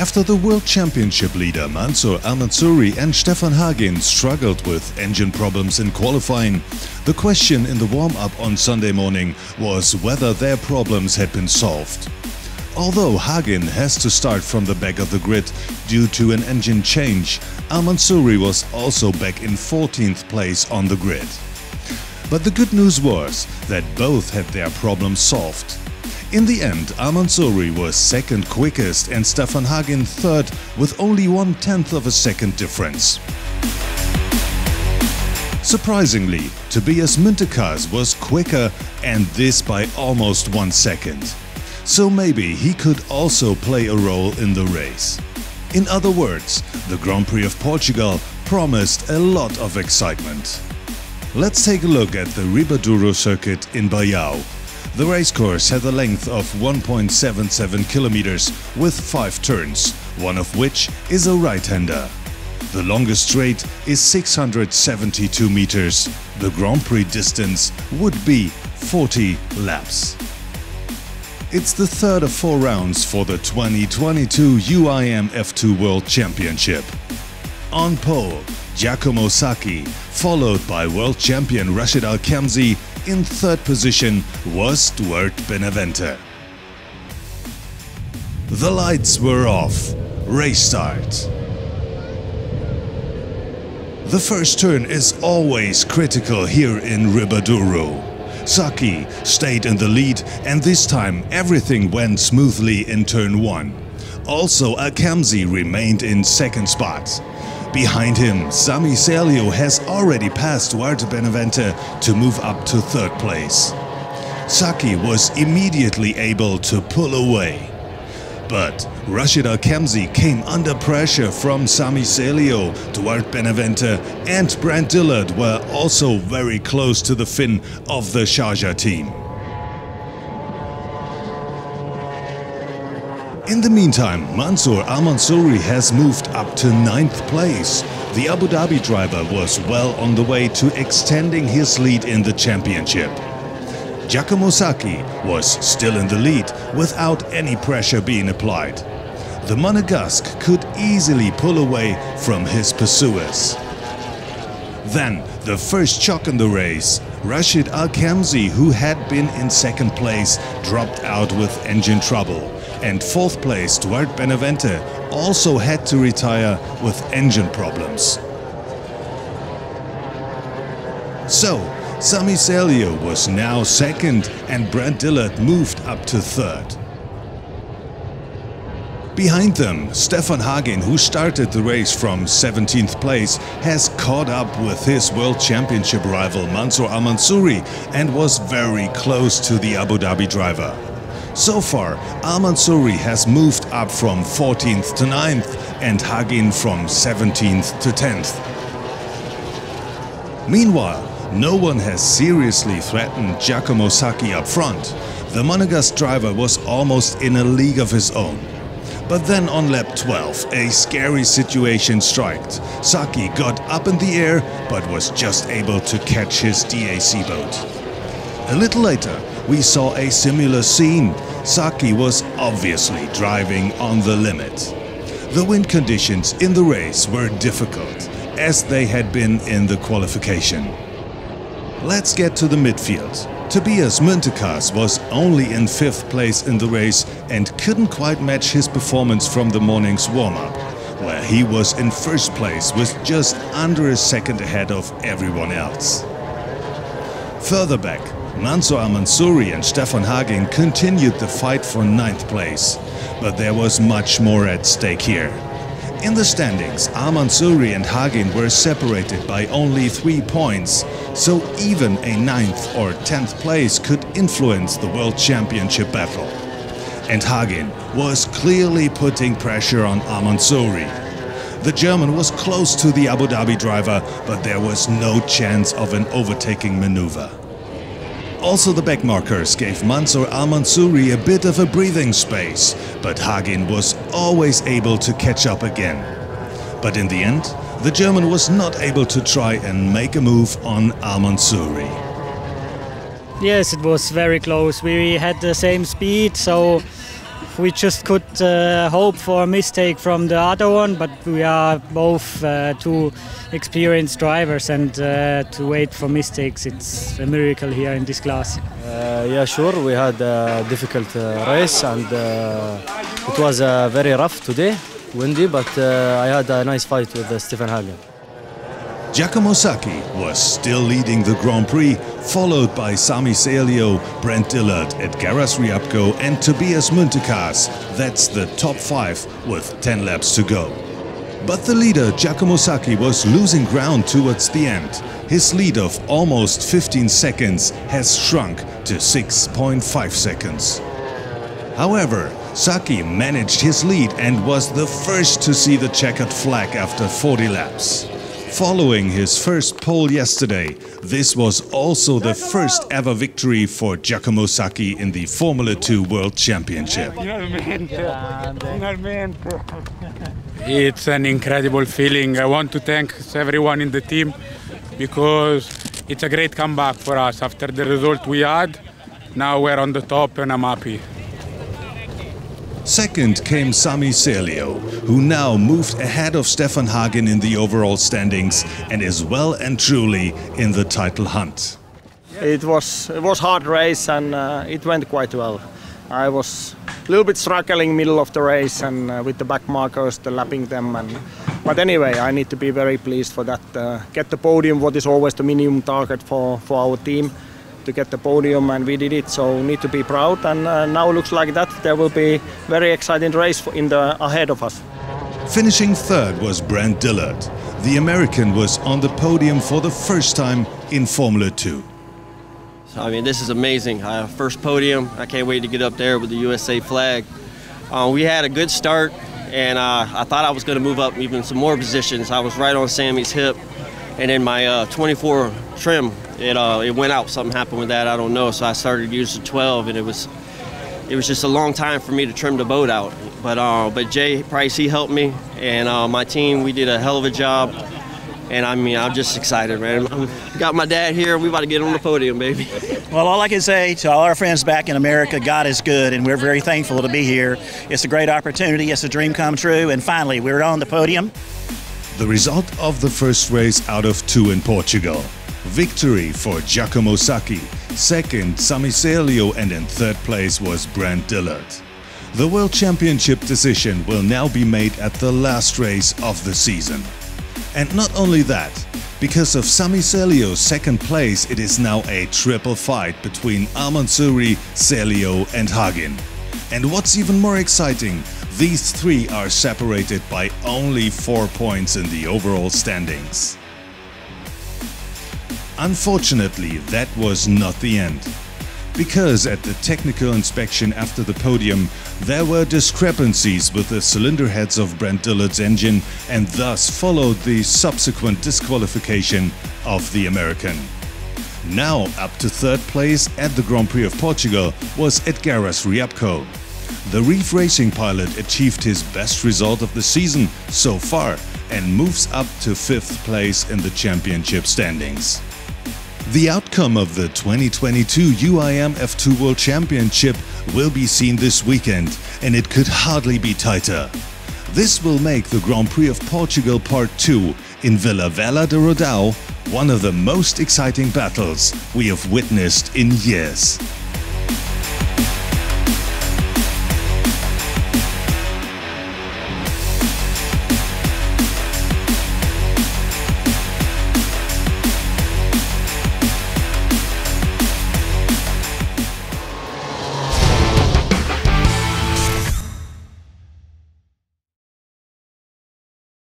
After the World Championship leader Mansour Al-Mansouri and Stefan Hagen struggled with engine problems in qualifying, the question in the warm-up on Sunday morning was whether their problems had been solved. Although Hagen has to start from the back of the grid due to an engine change, Al-Mansouri was also back in 14th place on the grid. But the good news was that both had their problems solved. In the end, Al-Mansouri was second quickest and Stefan Hagen third with only 1/10 of a second difference. Surprisingly, Tobias Müntekas was quicker, and this by almost 1 second. So maybe he could also play a role in the race. In other words, the Grand Prix of Portugal promised a lot of excitement. Let's take a look at the Ribaduro circuit in Baião. The racecourse had a length of 1.77 kilometers with 5 turns, one of which is a right-hander. The longest straight is 672 meters. The Grand Prix distance would be 40 laps. It's the third of 4 rounds for the 2022 UIM F2 World Championship. On pole, Giacomo Sacchi, followed by world champion Rashid Al-Khamzi. In third position was Stuart Benavente. The lights were off. Race start. The first turn is always critical here in Ribaduro. Sacchi stayed in the lead, and this time everything went smoothly in turn 1. Also, Al-Khamzi remained in second spot. Behind him, Sami Serlio has already passed Duarte Benavente to move up to third place. Sacchi was immediately able to pull away. But Rashid Al-Khamzi came under pressure from Sami Serlio, Duarte Benavente and Brand Dillard were also very close to the fin of the Sharjah team. In the meantime, Mansour Al-Mansouri has moved up to 9th place. The Abu Dhabi driver was well on the way to extending his lead in the championship. Giacomo Sacchi was still in the lead without any pressure being applied. The Monegasque could easily pull away from his pursuers. Then, the first shock in the race. Rashid Al-Khamzi, who had been in second place, dropped out with engine trouble. And fourth place, Duarte Benavente, also had to retire with engine problems. So, Sami Serlio was now second and Brand Dillard moved up to third. Behind them, Stefan Hagen, who started the race from 17th place, has caught up with his World Championship rival Mansour Al-Mansouri and was very close to the Abu Dhabi driver. So far, Al-Mansouri has moved up from 14th to 9th and Hagen from 17th to 10th. Meanwhile, no one has seriously threatened Giacomo Sacchi up front. The Monegasque driver was almost in a league of his own. But then on lap 12, a scary situation struck. Sacchi got up in the air but was just able to catch his DAC boat. A little later, we saw a similar scene. Sacchi was obviously driving on the limit. The wind conditions in the race were difficult, as they had been in the qualification. Let's get to the midfield. Tobias Müntekas was only in 5th place in the race and couldn't quite match his performance from the morning's warm-up, where he was in 1st place with just under a second ahead of everyone else. Further back, Mansour Al-Mansouri and Stefan Hagen continued the fight for 9th place, but there was much more at stake here. In the standings, Al-Mansouri and Hagen were separated by only 3 points, so even a 9th or 10th place could influence the World Championship battle. And Hagen was clearly putting pressure on Al-Mansouri. The German was close to the Abu Dhabi driver, but there was no chance of an overtaking maneuver. Also, the backmarkers gave Mansour Al-Mansouri a bit of a breathing space, but Hagen was always able to catch up again. But in the end, the German was not able to try and make a move on Al-Mansouri. Yes, it was very close. We had the same speed, so We just could hope for a mistake from the other one, but we are both two experienced drivers, and to wait for mistakes, it's a miracle here in this class. Yeah, sure. We had a difficult race, and it was very rough today, windy, but I had a nice fight with Stefan Hagen. Giacomo Sacchi was still leading the Grand Prix, followed by Sami Celio, Brent Dillard, Edgaras Riabko and Tobias Muntekas. That's the top 5 with 10 laps to go. But the leader Giacomo Sacchi was losing ground towards the end. His lead of almost 15 seconds has shrunk to 6.5 seconds. However, Sacchi managed his lead and was the first to see the checkered flag after 40 laps. Following his first pole yesterday, this was also the first ever victory for Giacomo Sacchi in the Formula 2 World Championship. It's an incredible feeling. I want to thank everyone in the team because it's a great comeback for us. After the result we had, now we're on the top and I'm happy. Second came Sami Celio, who now moved ahead of Stefan Hagen in the overall standings and is well and truly in the title hunt. It was hard race, and it went quite well. I was a little bit struggling middle of the race and with the back markers, the lapping them. But anyway, I need to be very pleased for that. Get the podium, what is always the minimum target for our team. To get the podium, and we did it, so need to be proud, and now looks like that there will be very exciting race ahead of us. Finishing third was Brent Dillard. The American was on the podium for the first time in Formula 2. I mean, this is amazing. First podium. I can't wait to get up there with the USA flag. We had a good start, and I thought I was going to move up even some more positions. I was right on Sammy's hip, and then my 24 trim, it went out. Something happened with that, I don't know. So I started using 12, and it was just a long time for me to trim the boat out. But Jay Price, he helped me, and my team, we did a hell of a job. And I mean, I'm just excited, man. Got my dad here. We about to get on the podium, baby. Well, all I can say to all our friends back in America, God is good, and we're very thankful to be here. It's a great opportunity. It's a dream come true, and finally, we're on the podium. The result of the first race out of 2 in Portugal. Victory for Giacomo Sacchi, second Sami Celio, and in third place was Brent Dillard. The World Championship decision will now be made at the last race of the season. And not only that, because of Sami Celio's second place, it is now a triple fight between Al-Mansouri, Celio and Hagen. And what's even more exciting, these 3 are separated by only 4 points in the overall standings. Unfortunately, that was not the end. Because at the technical inspection after the podium, there were discrepancies with the cylinder heads of Brent Dillard's engine and thus followed the subsequent disqualification of the American. Now up to third place at the Grand Prix of Portugal was Edgaras Riabko. The Reef Racing pilot achieved his best result of the season so far and moves up to 5th place in the championship standings. The outcome of the 2022 UIM F2 World Championship will be seen this weekend, and it could hardly be tighter. This will make the Grand Prix of Portugal Part 2 in Vila Velha de Rodão one of the most exciting battles we have witnessed in years.